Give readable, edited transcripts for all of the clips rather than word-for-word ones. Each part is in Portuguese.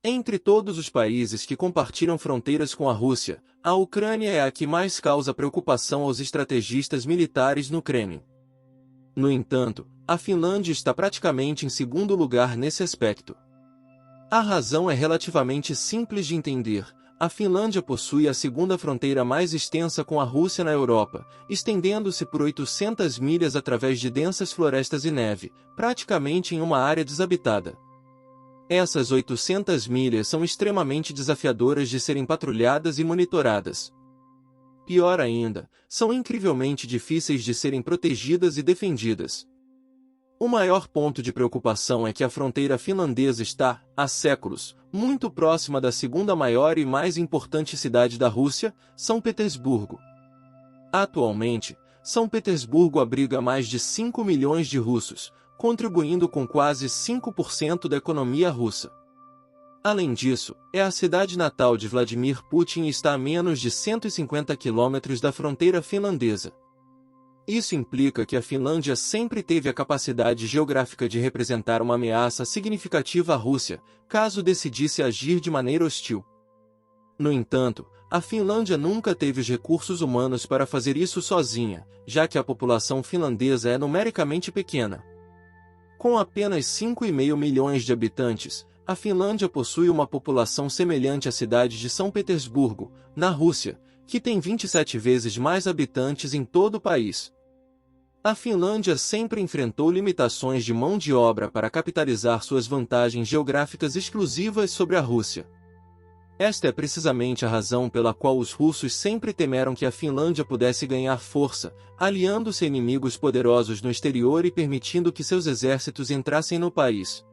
Entre todos os países que compartilham fronteiras com a Rússia, a Ucrânia é a que mais causa preocupação aos estrategistas militares no Kremlin. No entanto, a Finlândia está praticamente em segundo lugar nesse aspecto. A razão é relativamente simples de entender. A Finlândia possui a segunda fronteira mais extensa com a Rússia na Europa, estendendo-se por 800 milhas através de densas florestas e neve, praticamente em uma área desabitada. Essas 800 milhas são extremamente desafiadoras de serem patrulhadas e monitoradas. Pior ainda, são incrivelmente difíceis de serem protegidas e defendidas. O maior ponto de preocupação é que a fronteira finlandesa está, há séculos, muito próxima da segunda maior e mais importante cidade da Rússia, São Petersburgo. Atualmente, São Petersburgo abriga mais de 5 milhões de russos, contribuindo com quase 5% da economia russa. Além disso, é a cidade natal de Vladimir Putin e está a menos de 150 quilômetros da fronteira finlandesa. Isso implica que a Finlândia sempre teve a capacidade geográfica de representar uma ameaça significativa à Rússia, caso decidisse agir de maneira hostil. No entanto, a Finlândia nunca teve os recursos humanos para fazer isso sozinha, já que a população finlandesa é numericamente pequena. Com apenas 5,5 milhões de habitantes, a Finlândia possui uma população semelhante à cidade de São Petersburgo, na Rússia, que tem 27 vezes mais habitantes em todo o país. A Finlândia sempre enfrentou limitações de mão de obra para capitalizar suas vantagens geográficas exclusivas sobre a Rússia. Esta é precisamente a razão pela qual os russos sempre temeram que a Finlândia pudesse ganhar força, aliando-se a inimigos poderosos no exterior e permitindo que seus exércitos entrassem no país.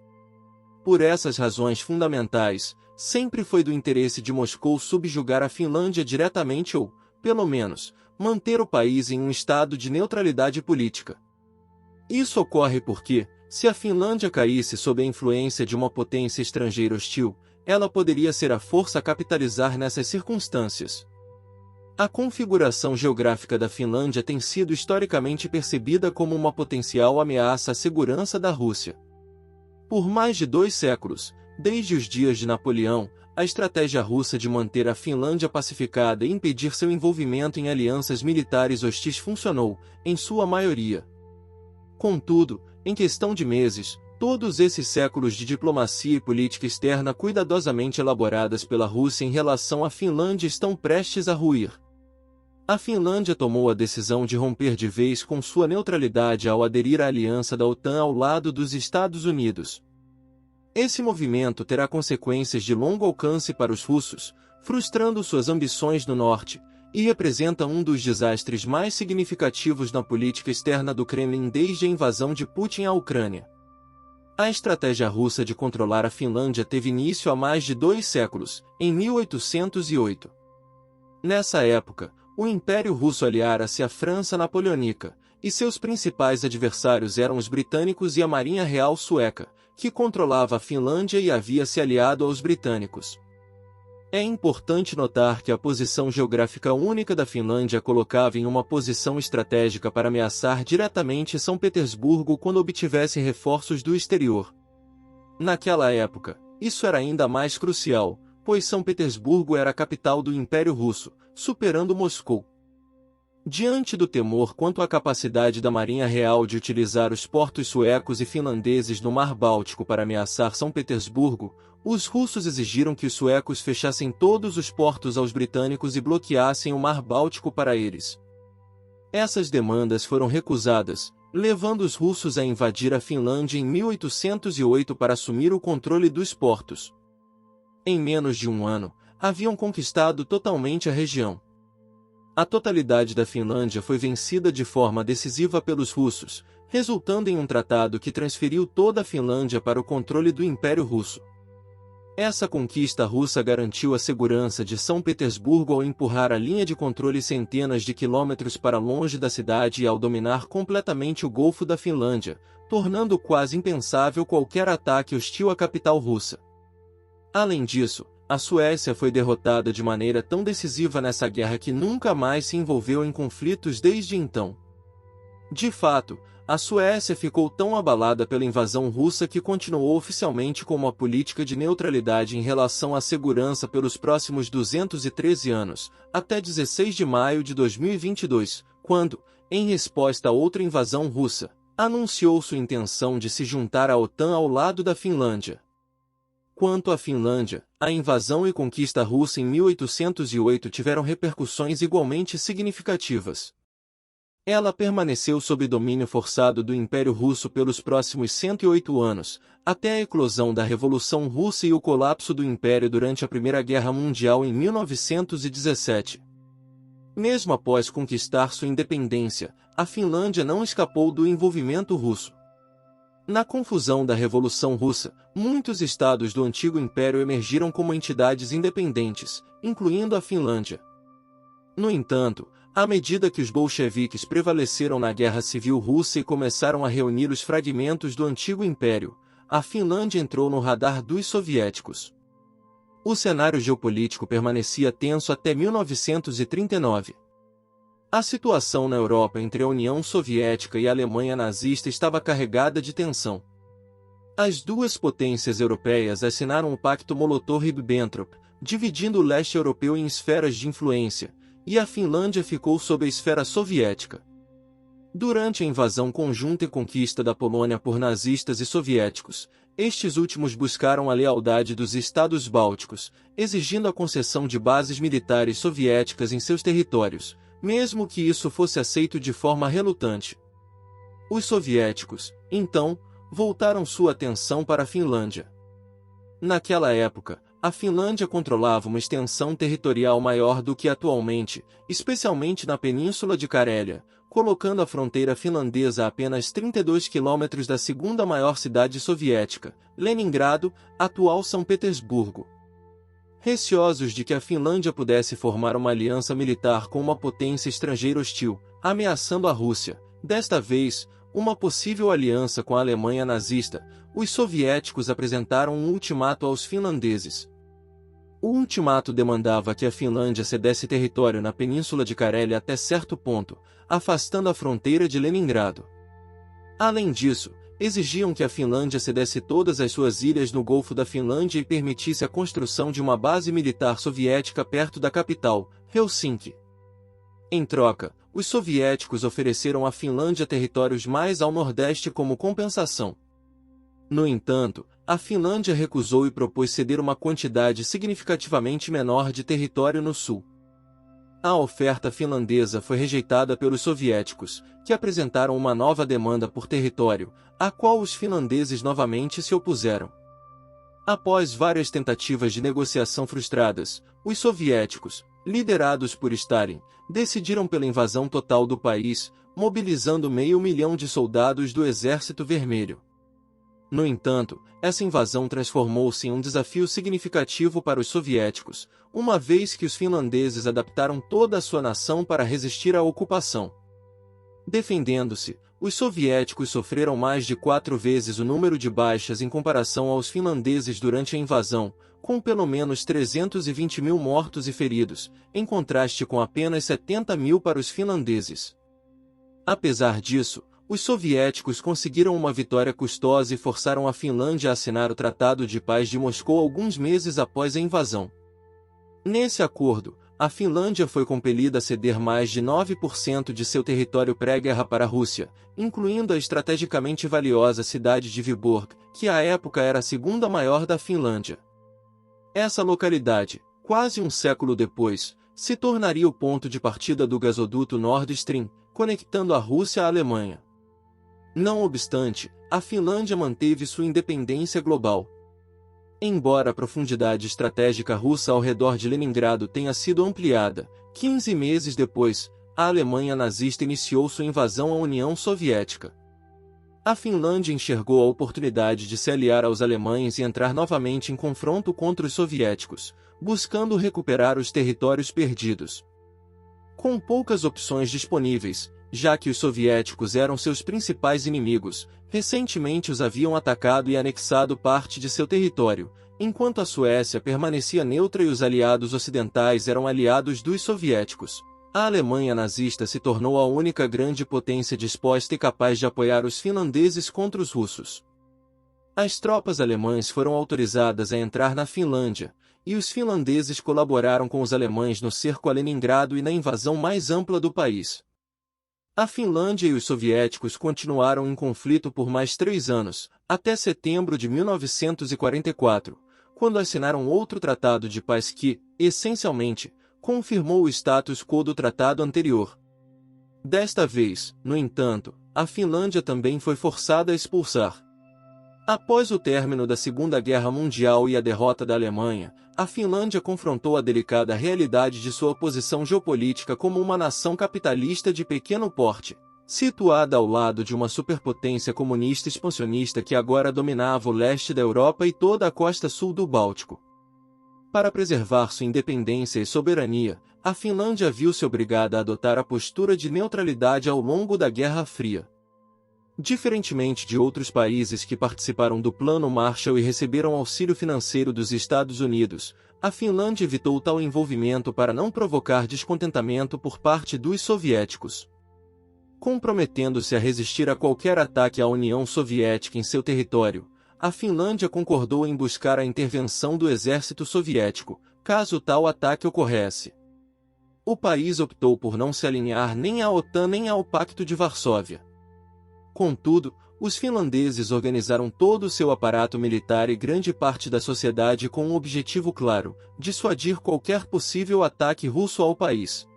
Por essas razões fundamentais, sempre foi do interesse de Moscou subjugar a Finlândia diretamente ou, pelo menos, manter o país em um estado de neutralidade política. Isso ocorre porque, se a Finlândia caísse sob a influência de uma potência estrangeira hostil, ela poderia ser a força a capitalizar nessas circunstâncias. A configuração geográfica da Finlândia tem sido historicamente percebida como uma potencial ameaça à segurança da Rússia. Por mais de 2 séculos, desde os dias de Napoleão, a estratégia russa de manter a Finlândia pacificada e impedir seu envolvimento em alianças militares hostis funcionou, em sua maioria. Contudo, em questão de meses, todos esses séculos de diplomacia e política externa cuidadosamente elaboradas pela Rússia em relação à Finlândia estão prestes a ruir. A Finlândia tomou a decisão de romper de vez com sua neutralidade ao aderir à aliança da OTAN ao lado dos Estados Unidos. Esse movimento terá consequências de longo alcance para os russos, frustrando suas ambições no norte, e representa um dos desastres mais significativos na política externa do Kremlin desde a invasão de Putin à Ucrânia. A estratégia russa de controlar a Finlândia teve início há mais de 2 séculos, em 1808. Nessa época, o Império Russo aliara-se à França Napoleônica, e seus principais adversários eram os britânicos e a Marinha Real Sueca, que controlava a Finlândia e havia se aliado aos britânicos. É importante notar que a posição geográfica única da Finlândia a colocava em uma posição estratégica para ameaçar diretamente São Petersburgo quando obtivesse reforços do exterior. Naquela época, isso era ainda mais crucial, pois São Petersburgo era a capital do Império Russo, superando Moscou. Diante do temor quanto à capacidade da Marinha Real de utilizar os portos suecos e finlandeses no Mar Báltico para ameaçar São Petersburgo, os russos exigiram que os suecos fechassem todos os portos aos britânicos e bloqueassem o Mar Báltico para eles. Essas demandas foram recusadas, levando os russos a invadir a Finlândia em 1808 para assumir o controle dos portos. Em menos de um ano, haviam conquistado totalmente a região. A totalidade da Finlândia foi vencida de forma decisiva pelos russos, resultando em um tratado que transferiu toda a Finlândia para o controle do Império Russo. Essa conquista russa garantiu a segurança de São Petersburgo ao empurrar a linha de controle centenas de quilômetros para longe da cidade e ao dominar completamente o Golfo da Finlândia, tornando quase impensável qualquer ataque hostil à capital russa. Além disso, a Suécia foi derrotada de maneira tão decisiva nessa guerra que nunca mais se envolveu em conflitos desde então. De fato, a Suécia ficou tão abalada pela invasão russa que continuou oficialmente com uma política de neutralidade em relação à segurança pelos próximos 213 anos, até 16 de maio de 2022, quando, em resposta a outra invasão russa, anunciou sua intenção de se juntar à OTAN ao lado da Finlândia. Quanto à Finlândia, a invasão e conquista russa em 1808 tiveram repercussões igualmente significativas. Ela permaneceu sob domínio forçado do Império Russo pelos próximos 108 anos, até a eclosão da Revolução Russa e o colapso do Império durante a Primeira Guerra Mundial em 1917. Mesmo após conquistar sua independência, a Finlândia não escapou do envolvimento russo. Na confusão da Revolução Russa, muitos estados do antigo Império emergiram como entidades independentes, incluindo a Finlândia. No entanto, à medida que os bolcheviques prevaleceram na Guerra Civil Russa e começaram a reunir os fragmentos do antigo Império, a Finlândia entrou no radar dos soviéticos. O cenário geopolítico permanecia tenso até 1939. A situação na Europa entre a União Soviética e a Alemanha nazista estava carregada de tensão. As duas potências europeias assinaram o Pacto Molotov-Ribbentrop, dividindo o leste europeu em esferas de influência, e a Finlândia ficou sob a esfera soviética. Durante a invasão conjunta e conquista da Polônia por nazistas e soviéticos, estes últimos buscaram a lealdade dos estados bálticos, exigindo a concessão de bases militares soviéticas em seus territórios, mesmo que isso fosse aceito de forma relutante. Os soviéticos, então, voltaram sua atenção para a Finlândia. Naquela época, a Finlândia controlava uma extensão territorial maior do que atualmente, especialmente na península de Carélia, colocando a fronteira finlandesa a apenas 32 quilômetros da segunda maior cidade soviética, Leningrado, atual São Petersburgo. Receosos de que a Finlândia pudesse formar uma aliança militar com uma potência estrangeira hostil, ameaçando a Rússia, desta vez, uma possível aliança com a Alemanha nazista, os soviéticos apresentaram um ultimato aos finlandeses. O ultimato demandava que a Finlândia cedesse território na península de Carélia até certo ponto, afastando a fronteira de Leningrado. Além disso, exigiam que a Finlândia cedesse todas as suas ilhas no Golfo da Finlândia e permitisse a construção de uma base militar soviética perto da capital, Helsinki. Em troca, os soviéticos ofereceram à Finlândia territórios mais ao nordeste como compensação. No entanto, a Finlândia recusou e propôs ceder uma quantidade significativamente menor de território no sul. A oferta finlandesa foi rejeitada pelos soviéticos, que apresentaram uma nova demanda por território, à qual os finlandeses novamente se opuseram. Após várias tentativas de negociação frustradas, os soviéticos, liderados por Stalin, decidiram pela invasão total do país, mobilizando 500 mil de soldados do Exército Vermelho. No entanto, essa invasão transformou-se em um desafio significativo para os soviéticos, uma vez que os finlandeses adaptaram toda a sua nação para resistir à ocupação. Defendendo-se, os soviéticos sofreram mais de 4 vezes o número de baixas em comparação aos finlandeses durante a invasão, com pelo menos 320 mil mortos e feridos, em contraste com apenas 70 mil para os finlandeses. Apesar disso, os soviéticos conseguiram uma vitória custosa e forçaram a Finlândia a assinar o Tratado de Paz de Moscou alguns meses após a invasão. Nesse acordo, a Finlândia foi compelida a ceder mais de 9% de seu território pré-guerra para a Rússia, incluindo a estrategicamente valiosa cidade de Vyborg, que à época era a segunda maior da Finlândia. Essa localidade, quase um século depois, se tornaria o ponto de partida do gasoduto Nord Stream, conectando a Rússia à Alemanha. Não obstante, a Finlândia manteve sua independência global. Embora a profundidade estratégica russa ao redor de Leningrado tenha sido ampliada, 15 meses depois, a Alemanha nazista iniciou sua invasão à União Soviética. A Finlândia enxergou a oportunidade de se aliar aos alemães e entrar novamente em confronto contra os soviéticos, buscando recuperar os territórios perdidos. Com poucas opções disponíveis, já que os soviéticos eram seus principais inimigos, recentemente os haviam atacado e anexado parte de seu território, enquanto a Suécia permanecia neutra e os aliados ocidentais eram aliados dos soviéticos. a Alemanha nazista se tornou a única grande potência disposta e capaz de apoiar os finlandeses contra os russos. As tropas alemãs foram autorizadas a entrar na Finlândia, e os finlandeses colaboraram com os alemães no cerco a Leningrado e na invasão mais ampla do país. A Finlândia e os soviéticos continuaram em conflito por mais 3 anos, até setembro de 1944, quando assinaram outro tratado de paz que, essencialmente, confirmou o status quo do tratado anterior. Desta vez, no entanto, a Finlândia também foi forçada a expulsar. Após o término da Segunda Guerra Mundial e a derrota da Alemanha, a Finlândia confrontou a delicada realidade de sua posição geopolítica como uma nação capitalista de pequeno porte, situada ao lado de uma superpotência comunista expansionista que agora dominava o leste da Europa e toda a costa sul do Báltico. Para preservar sua independência e soberania, a Finlândia viu-se obrigada a adotar a postura de neutralidade ao longo da Guerra Fria. Diferentemente de outros países que participaram do Plano Marshall e receberam auxílio financeiro dos Estados Unidos, a Finlândia evitou tal envolvimento para não provocar descontentamento por parte dos soviéticos. Comprometendo-se a resistir a qualquer ataque à União Soviética em seu território, a Finlândia concordou em buscar a intervenção do exército soviético, caso tal ataque ocorresse. O país optou por não se alinhar nem à OTAN nem ao Pacto de Varsóvia. Contudo, os finlandeses organizaram todo o seu aparato militar e grande parte da sociedade com um objetivo claro: dissuadir qualquer possível ataque russo ao país.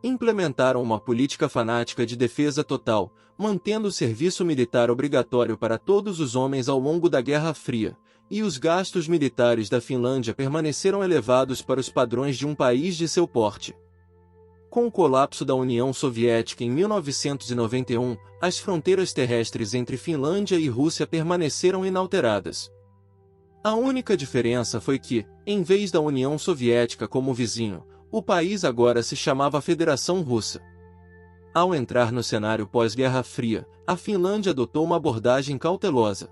Implementaram uma política fanática de defesa total, mantendo o serviço militar obrigatório para todos os homens ao longo da Guerra Fria, e os gastos militares da Finlândia permaneceram elevados para os padrões de um país de seu porte. Com o colapso da União Soviética em 1991, as fronteiras terrestres entre Finlândia e Rússia permaneceram inalteradas. A única diferença foi que, em vez da União Soviética como vizinho, o país agora se chamava Federação Russa. Ao entrar no cenário pós-Guerra Fria, a Finlândia adotou uma abordagem cautelosa.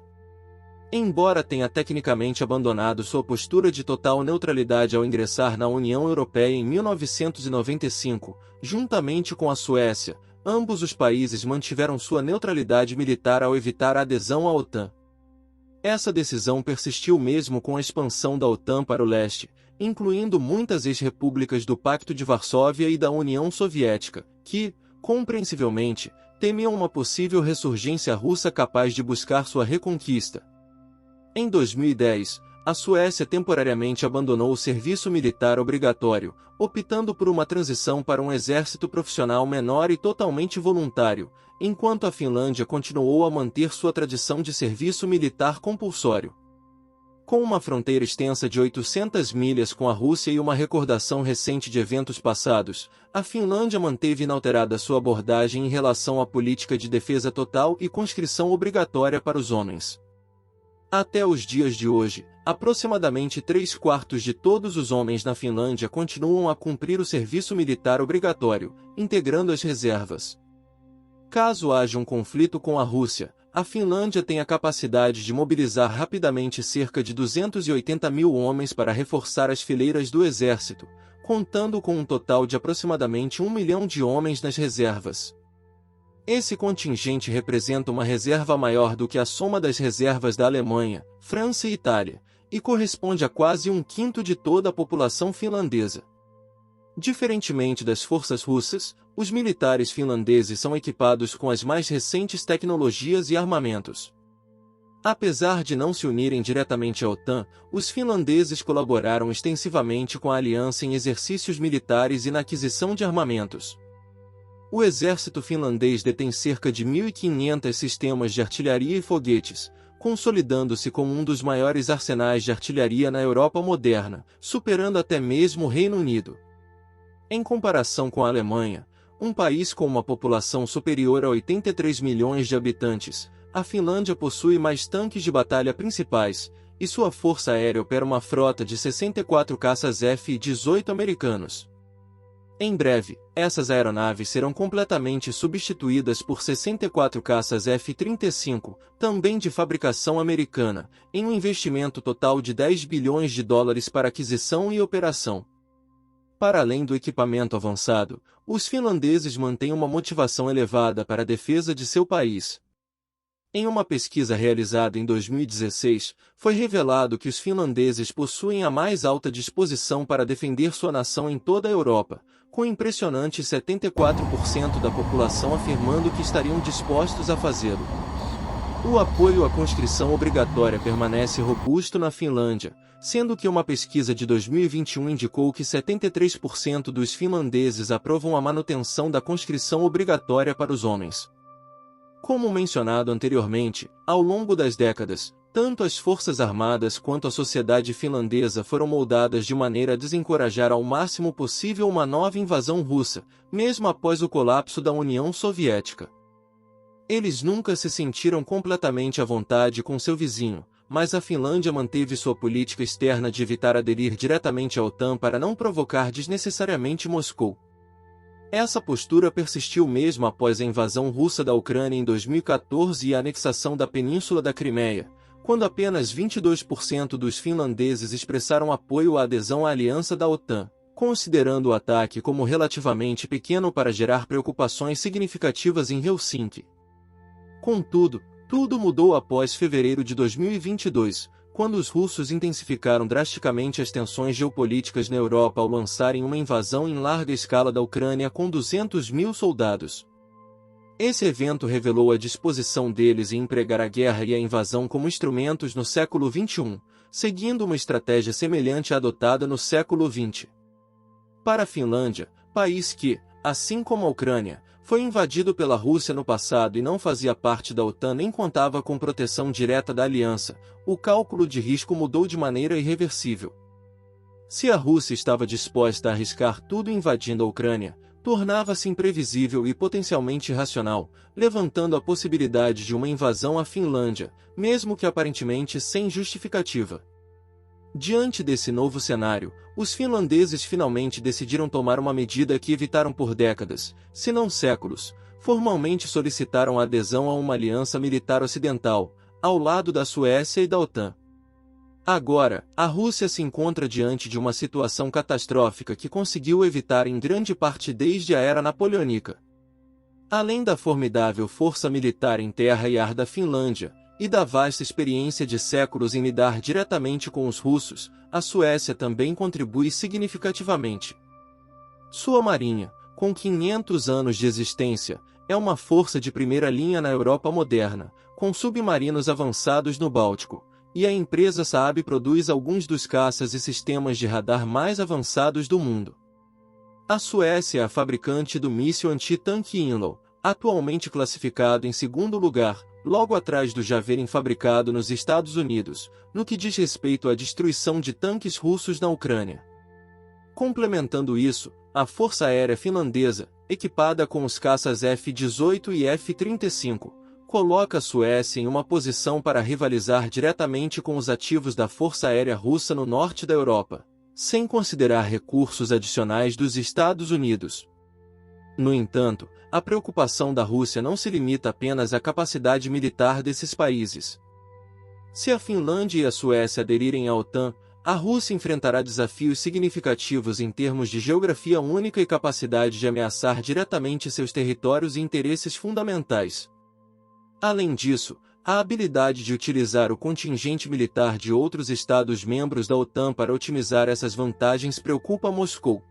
Embora tenha tecnicamente abandonado sua postura de total neutralidade ao ingressar na União Europeia em 1995, juntamente com a Suécia, ambos os países mantiveram sua neutralidade militar ao evitar a adesão à OTAN. Essa decisão persistiu mesmo com a expansão da OTAN para o leste, incluindo muitas ex-repúblicas do Pacto de Varsóvia e da União Soviética, que, compreensivelmente, temiam uma possível ressurgência russa capaz de buscar sua reconquista. Em 2010, a Suécia temporariamente abandonou o serviço militar obrigatório, optando por uma transição para um exército profissional menor e totalmente voluntário, enquanto a Finlândia continuou a manter sua tradição de serviço militar compulsório. Com uma fronteira extensa de 800 milhas com a Rússia e uma recordação recente de eventos passados, a Finlândia manteve inalterada sua abordagem em relação à política de defesa total e conscrição obrigatória para os homens. Até os dias de hoje, aproximadamente 3/4 de todos os homens na Finlândia continuam a cumprir o serviço militar obrigatório, integrando as reservas. Caso haja um conflito com a Rússia, a Finlândia tem a capacidade de mobilizar rapidamente cerca de 280 mil homens para reforçar as fileiras do exército, contando com um total de aproximadamente 1 milhão de homens nas reservas. Esse contingente representa uma reserva maior do que a soma das reservas da Alemanha, França e Itália, e corresponde a quase 1/5 de toda a população finlandesa. Diferentemente das forças russas, os militares finlandeses são equipados com as mais recentes tecnologias e armamentos. Apesar de não se unirem diretamente à OTAN, os finlandeses colaboraram extensivamente com a aliança em exercícios militares e na aquisição de armamentos. O exército finlandês detém cerca de 1.500 sistemas de artilharia e foguetes, consolidando-se como um dos maiores arsenais de artilharia na Europa moderna, superando até mesmo o Reino Unido. Em comparação com a Alemanha, um país com uma população superior a 83 milhões de habitantes, a Finlândia possui mais tanques de batalha principais, e sua força aérea opera uma frota de 64 caças F-18 americanos. Em breve, essas aeronaves serão completamente substituídas por 64 caças F-35, também de fabricação americana, em um investimento total de US$ 10 bilhões para aquisição e operação. Para além do equipamento avançado, os finlandeses mantêm uma motivação elevada para a defesa de seu país. Em uma pesquisa realizada em 2016, foi revelado que os finlandeses possuem a mais alta disposição para defender sua nação em toda a Europa, com impressionante 74% da população afirmando que estariam dispostos a fazê-lo. O apoio à conscrição obrigatória permanece robusto na Finlândia, sendo que uma pesquisa de 2021 indicou que 73% dos finlandeses aprovam a manutenção da conscrição obrigatória para os homens. Como mencionado anteriormente, ao longo das décadas, tanto as forças armadas quanto a sociedade finlandesa foram moldadas de maneira a desencorajar ao máximo possível uma nova invasão russa, mesmo após o colapso da União Soviética. Eles nunca se sentiram completamente à vontade com seu vizinho, mas a Finlândia manteve sua política externa de evitar aderir diretamente à OTAN para não provocar desnecessariamente Moscou. Essa postura persistiu mesmo após a invasão russa da Ucrânia em 2014 e a anexação da Península da Crimeia, quando apenas 22% dos finlandeses expressaram apoio à adesão à aliança da OTAN, considerando o ataque como relativamente pequeno para gerar preocupações significativas em Helsinki. Contudo, tudo mudou após fevereiro de 2022, quando os russos intensificaram drasticamente as tensões geopolíticas na Europa ao lançarem uma invasão em larga escala da Ucrânia com 200 mil soldados. Esse evento revelou a disposição deles em empregar a guerra e a invasão como instrumentos no século XXI, seguindo uma estratégia semelhante à adotada no século XX. Para a Finlândia, país que, assim como a Ucrânia, foi invadido pela Rússia no passado e não fazia parte da OTAN nem contava com proteção direta da aliança, o cálculo de risco mudou de maneira irreversível. Se a Rússia estava disposta a arriscar tudo invadindo a Ucrânia, tornava-se imprevisível e potencialmente irracional, levantando a possibilidade de uma invasão à Finlândia, mesmo que aparentemente sem justificativa. Diante desse novo cenário, os finlandeses finalmente decidiram tomar uma medida que evitaram por décadas, se não séculos, formalmente solicitaram a adesão a uma aliança militar ocidental, ao lado da Suécia e da OTAN. Agora, a Rússia se encontra diante de uma situação catastrófica que conseguiu evitar em grande parte desde a era napoleônica. Além da formidável força militar em terra e ar da Finlândia, e da vasta experiência de séculos em lidar diretamente com os russos, a Suécia também contribui significativamente. Sua marinha, com 500 anos de existência, é uma força de primeira linha na Europa moderna, com submarinos avançados no Báltico, e a empresa Saab produz alguns dos caças e sistemas de radar mais avançados do mundo. A Suécia é a fabricante do míssil anti-tanque Inlo, atualmente classificado em segundo lugar, logo atrás do Javelin fabricado nos Estados Unidos, no que diz respeito à destruição de tanques russos na Ucrânia. Complementando isso, a Força Aérea Finlandesa, equipada com os caças F-18 e F-35, coloca a Suécia em uma posição para rivalizar diretamente com os ativos da Força Aérea Russa no norte da Europa, sem considerar recursos adicionais dos Estados Unidos. No entanto, a preocupação da Rússia não se limita apenas à capacidade militar desses países. Se a Finlândia e a Suécia aderirem à OTAN, a Rússia enfrentará desafios significativos em termos de geografia única e capacidade de ameaçar diretamente seus territórios e interesses fundamentais. Além disso, a habilidade de utilizar o contingente militar de outros Estados-membros da OTAN para otimizar essas vantagens preocupa Moscou.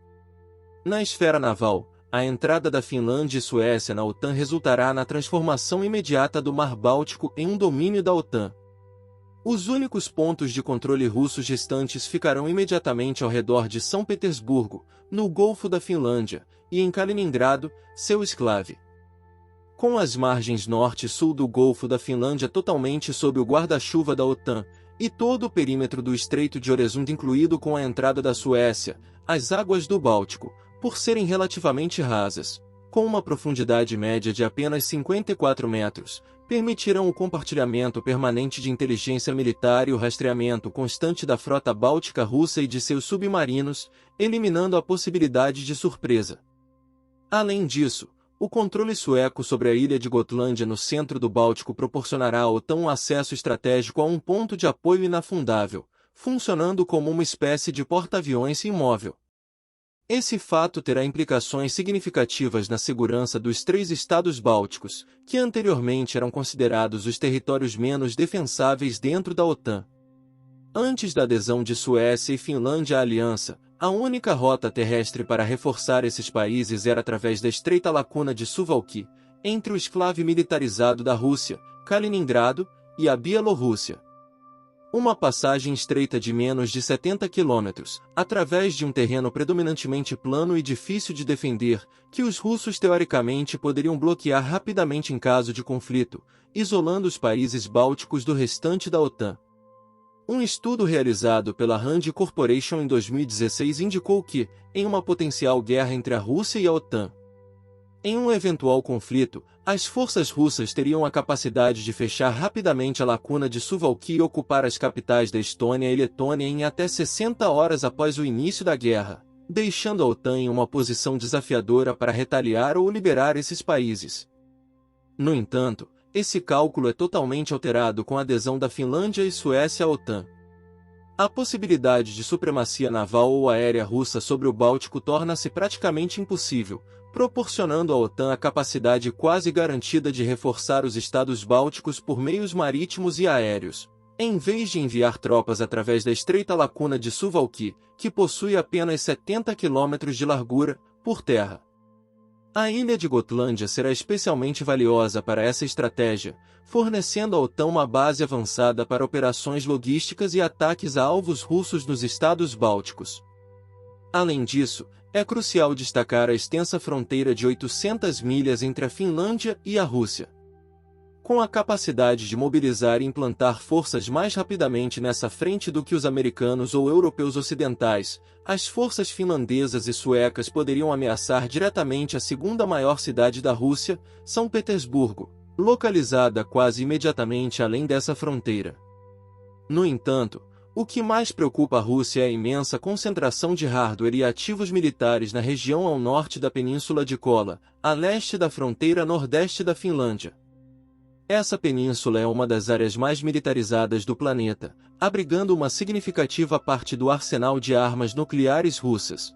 Na esfera naval, a entrada da Finlândia e Suécia na OTAN resultará na transformação imediata do Mar Báltico em um domínio da OTAN. Os únicos pontos de controle russos restantes ficarão imediatamente ao redor de São Petersburgo, no Golfo da Finlândia, e em Kaliningrado, seu enclave. Com as margens norte e sul do Golfo da Finlândia totalmente sob o guarda-chuva da OTAN, e todo o perímetro do Estreito de Öresund incluído com a entrada da Suécia, as águas do Báltico, por serem relativamente rasas, com uma profundidade média de apenas 54 metros, permitirão o compartilhamento permanente de inteligência militar e o rastreamento constante da frota báltica russa e de seus submarinos, eliminando a possibilidade de surpresa. Além disso, o controle sueco sobre a ilha de Gotlândia no centro do Báltico proporcionará à OTAN um acesso estratégico a um ponto de apoio inafundável, funcionando como uma espécie de porta-aviões imóvel. Esse fato terá implicações significativas na segurança dos 3 estados bálticos, que anteriormente eram considerados os territórios menos defensáveis dentro da OTAN. Antes da adesão de Suécia e Finlândia à aliança, a única rota terrestre para reforçar esses países era através da estreita lacuna de Suwałki, entre o exclave militarizado da Rússia, Kaliningrado, e a Bielorrússia. Uma passagem estreita de menos de 70 quilômetros, através de um terreno predominantemente plano e difícil de defender, que os russos teoricamente poderiam bloquear rapidamente em caso de conflito, isolando os países bálticos do restante da OTAN. Um estudo realizado pela Rand Corporation em 2016 indicou que, em uma potencial guerra entre a Rússia e a OTAN, em um eventual conflito, as forças russas teriam a capacidade de fechar rapidamente a lacuna de Suwałki e ocupar as capitais da Estônia e Letônia em até 60 horas após o início da guerra, deixando a OTAN em uma posição desafiadora para retaliar ou liberar esses países. No entanto, esse cálculo é totalmente alterado com a adesão da Finlândia e Suécia à OTAN. A possibilidade de supremacia naval ou aérea russa sobre o Báltico torna-se praticamente impossível, proporcionando à OTAN a capacidade quase garantida de reforçar os estados bálticos por meios marítimos e aéreos, em vez de enviar tropas através da estreita lacuna de Suwałki, que possui apenas 70 quilômetros de largura, por terra. A ilha de Gotlândia será especialmente valiosa para essa estratégia, fornecendo à OTAN uma base avançada para operações logísticas e ataques a alvos russos nos estados bálticos. Além disso, é crucial destacar a extensa fronteira de 800 milhas entre a Finlândia e a Rússia. Com a capacidade de mobilizar e implantar forças mais rapidamente nessa frente do que os americanos ou europeus ocidentais, as forças finlandesas e suecas poderiam ameaçar diretamente a segunda maior cidade da Rússia, São Petersburgo, localizada quase imediatamente além dessa fronteira. No entanto, o que mais preocupa a Rússia é a imensa concentração de hardware e ativos militares na região ao norte da Península de Kola, a leste da fronteira nordeste da Finlândia. Essa península é uma das áreas mais militarizadas do planeta, abrigando uma significativa parte do arsenal de armas nucleares russas.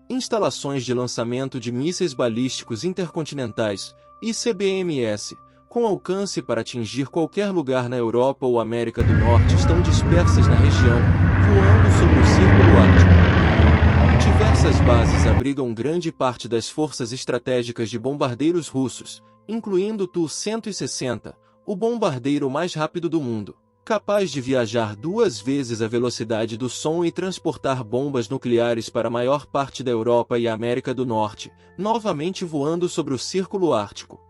Instalações de lançamento de mísseis balísticos intercontinentais, ICBMs, com alcance para atingir qualquer lugar na Europa ou América do Norte estão dispersas na região, voando sobre o Círculo Ártico. Diversas bases abrigam grande parte das forças estratégicas de bombardeiros russos, incluindo o Tu-160, o bombardeiro mais rápido do mundo, capaz de viajar 2 vezes a velocidade do som e transportar bombas nucleares para a maior parte da Europa e América do Norte, novamente voando sobre o Círculo Ártico.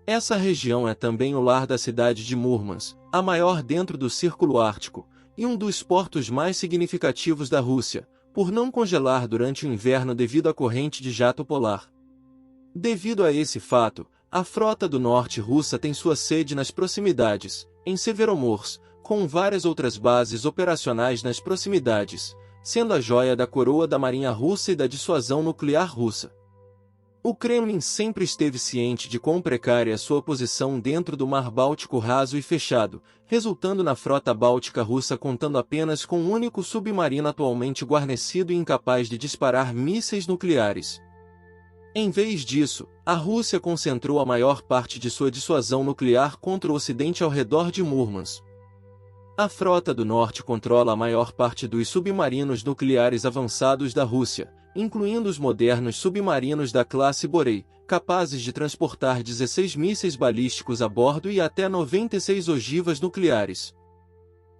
Essa região é também o lar da cidade de Murmansk, a maior dentro do Círculo Ártico, e um dos portos mais significativos da Rússia, por não congelar durante o inverno devido à corrente de jato polar. Devido a esse fato, a Frota do Norte russa tem sua sede nas proximidades, em Severomorsk, com várias outras bases operacionais nas proximidades, sendo a joia da coroa da Marinha Russa e da dissuasão nuclear russa. O Kremlin sempre esteve ciente de quão precária é sua posição dentro do Mar Báltico raso e fechado, resultando na frota báltica russa contando apenas com um único submarino atualmente guarnecido e incapaz de disparar mísseis nucleares. Em vez disso, a Rússia concentrou a maior parte de sua dissuasão nuclear contra o Ocidente ao redor de Murmansk. A Frota do Norte controla a maior parte dos submarinos nucleares avançados da Rússia, incluindo os modernos submarinos da classe Borei, capazes de transportar 16 mísseis balísticos a bordo e até 96 ogivas nucleares.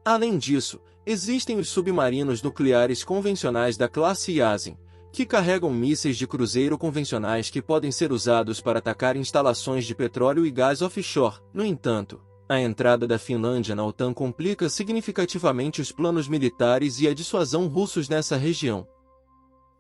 Além disso, existem os submarinos nucleares convencionais da classe Yasin, que carregam mísseis de cruzeiro convencionais que podem ser usados para atacar instalações de petróleo e gás offshore. No entanto, a entrada da Finlândia na OTAN complica significativamente os planos militares e a dissuasão russos nessa região.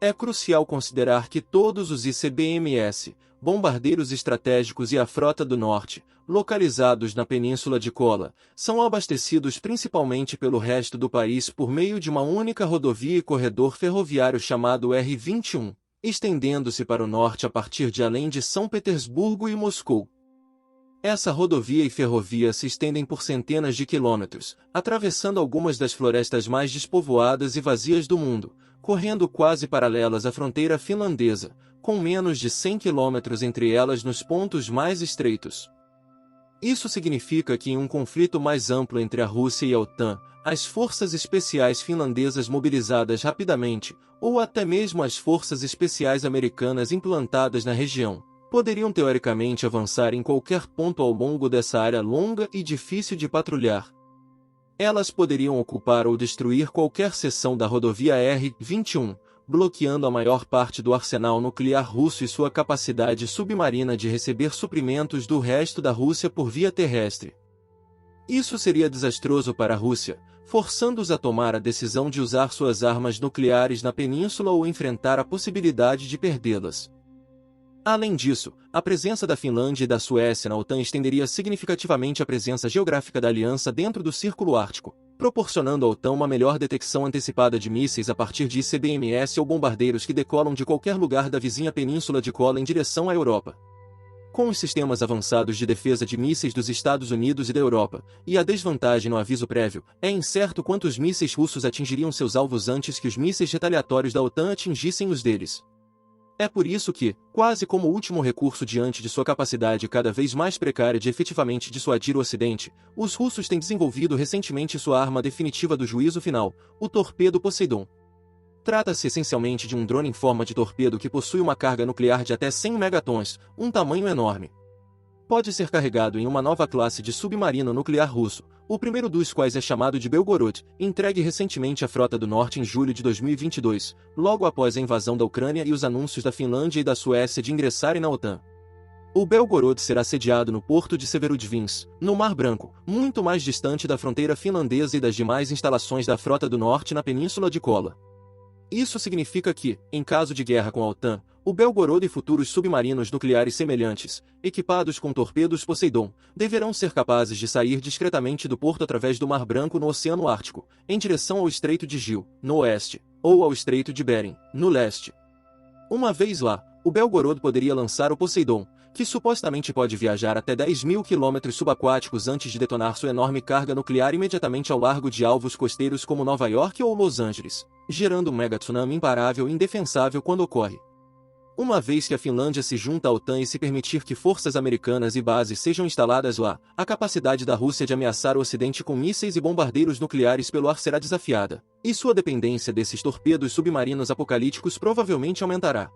É crucial considerar que todos os ICBMs, bombardeiros estratégicos e a Frota do Norte, localizados na Península de Kola, são abastecidos principalmente pelo resto do país por meio de uma única rodovia e corredor ferroviário chamado R-21, estendendo-se para o norte a partir de além de São Petersburgo e Moscou. Essa rodovia e ferrovia se estendem por centenas de quilômetros, atravessando algumas das florestas mais despovoadas e vazias do mundo, correndo quase paralelas à fronteira finlandesa, com menos de 100 quilômetros entre elas nos pontos mais estreitos. Isso significa que em um conflito mais amplo entre a Rússia e a OTAN, as forças especiais finlandesas mobilizadas rapidamente, ou até mesmo as forças especiais americanas implantadas na região, poderiam teoricamente avançar em qualquer ponto ao longo dessa área longa e difícil de patrulhar. Elas poderiam ocupar ou destruir qualquer seção da rodovia R-21, bloqueando a maior parte do arsenal nuclear russo e sua capacidade submarina de receber suprimentos do resto da Rússia por via terrestre. Isso seria desastroso para a Rússia, forçando-os a tomar a decisão de usar suas armas nucleares na península ou enfrentar a possibilidade de perdê-las. Além disso, a presença da Finlândia e da Suécia na OTAN estenderia significativamente a presença geográfica da aliança dentro do Círculo Ártico, proporcionando à OTAN uma melhor detecção antecipada de mísseis a partir de ICBMs ou bombardeiros que decolam de qualquer lugar da vizinha península de Kola em direção à Europa. Com os sistemas avançados de defesa de mísseis dos Estados Unidos e da Europa, e a desvantagem no aviso prévio, é incerto quantos mísseis russos atingiriam seus alvos antes que os mísseis retaliatórios da OTAN atingissem os deles. É por isso que, quase como último recurso diante de sua capacidade cada vez mais precária de efetivamente dissuadir o Ocidente, os russos têm desenvolvido recentemente sua arma definitiva do juízo final, o torpedo Poseidon. Trata-se essencialmente de um drone em forma de torpedo que possui uma carga nuclear de até 100 megatons, um tamanho enorme. Pode ser carregado em uma nova classe de submarino nuclear russo, o primeiro dos quais é chamado de Belgorod, entregue recentemente à Frota do Norte em julho de 2022, logo após a invasão da Ucrânia e os anúncios da Finlândia e da Suécia de ingressarem na OTAN. O Belgorod será sediado no porto de Severodvinsk, no Mar Branco, muito mais distante da fronteira finlandesa e das demais instalações da Frota do Norte na Península de Kola. Isso significa que, em caso de guerra com a OTAN, o Belgorod e futuros submarinos nucleares semelhantes, equipados com torpedos Poseidon, deverão ser capazes de sair discretamente do porto através do Mar Branco no Oceano Ártico, em direção ao Estreito de Gil, no oeste, ou ao Estreito de Bering, no leste. Uma vez lá, o Belgorod poderia lançar o Poseidon, que supostamente pode viajar até 10.000 quilômetros subaquáticos antes de detonar sua enorme carga nuclear imediatamente ao largo de alvos costeiros como Nova York ou Los Angeles, gerando um mega-tsunami imparável e indefensável quando ocorre. Uma vez que a Finlândia se junta à OTAN e se permitir que forças americanas e bases sejam instaladas lá, a capacidade da Rússia de ameaçar o Ocidente com mísseis e bombardeiros nucleares pelo ar será desafiada, e sua dependência desses torpedos submarinos apocalípticos provavelmente aumentará.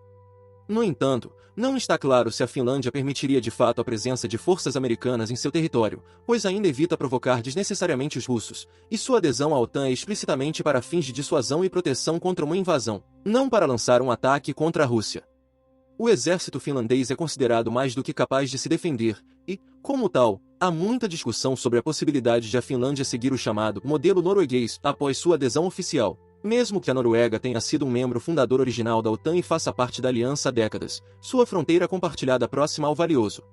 No entanto, não está claro se a Finlândia permitiria de fato a presença de forças americanas em seu território, pois ainda evita provocar desnecessariamente os russos, e sua adesão à OTAN é explicitamente para fins de dissuasão e proteção contra uma invasão, não para lançar um ataque contra a Rússia. O exército finlandês é considerado mais do que capaz de se defender, e, como tal, há muita discussão sobre a possibilidade de a Finlândia seguir o chamado modelo norueguês após sua adesão oficial. Mesmo que a Noruega tenha sido um membro fundador original da OTAN e faça parte da aliança há décadas, sua fronteira compartilhada próxima ao Valioso.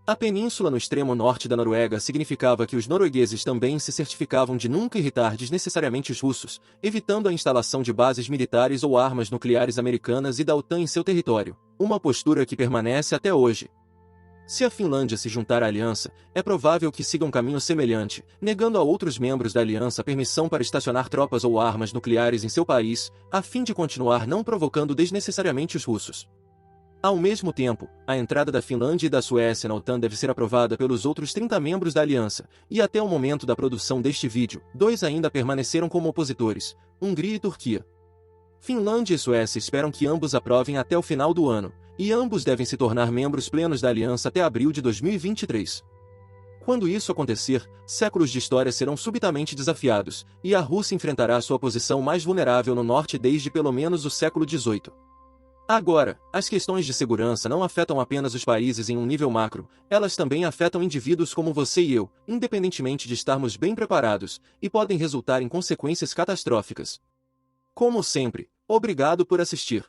A península no extremo norte da Noruega significava que os noruegueses também se certificavam de nunca irritar desnecessariamente os russos, evitando a instalação de bases militares ou armas nucleares americanas e da OTAN em seu território, uma postura que permanece até hoje. Se a Finlândia se juntar à aliança, é provável que siga um caminho semelhante, negando a outros membros da aliança permissão para estacionar tropas ou armas nucleares em seu país, a fim de continuar não provocando desnecessariamente os russos. Ao mesmo tempo, a entrada da Finlândia e da Suécia na OTAN deve ser aprovada pelos outros 30 membros da aliança, e até o momento da produção deste vídeo, 2 ainda permaneceram como opositores, Hungria e Turquia. Finlândia e Suécia esperam que ambos aprovem até o final do ano, e ambos devem se tornar membros plenos da aliança até abril de 2023. Quando isso acontecer, séculos de história serão subitamente desafiados, e a Rússia enfrentará sua posição mais vulnerável no norte desde pelo menos o século XVIII. Agora, as questões de segurança não afetam apenas os países em um nível macro, elas também afetam indivíduos como você e eu, independentemente de estarmos bem preparados, e podem resultar em consequências catastróficas. Como sempre, obrigado por assistir.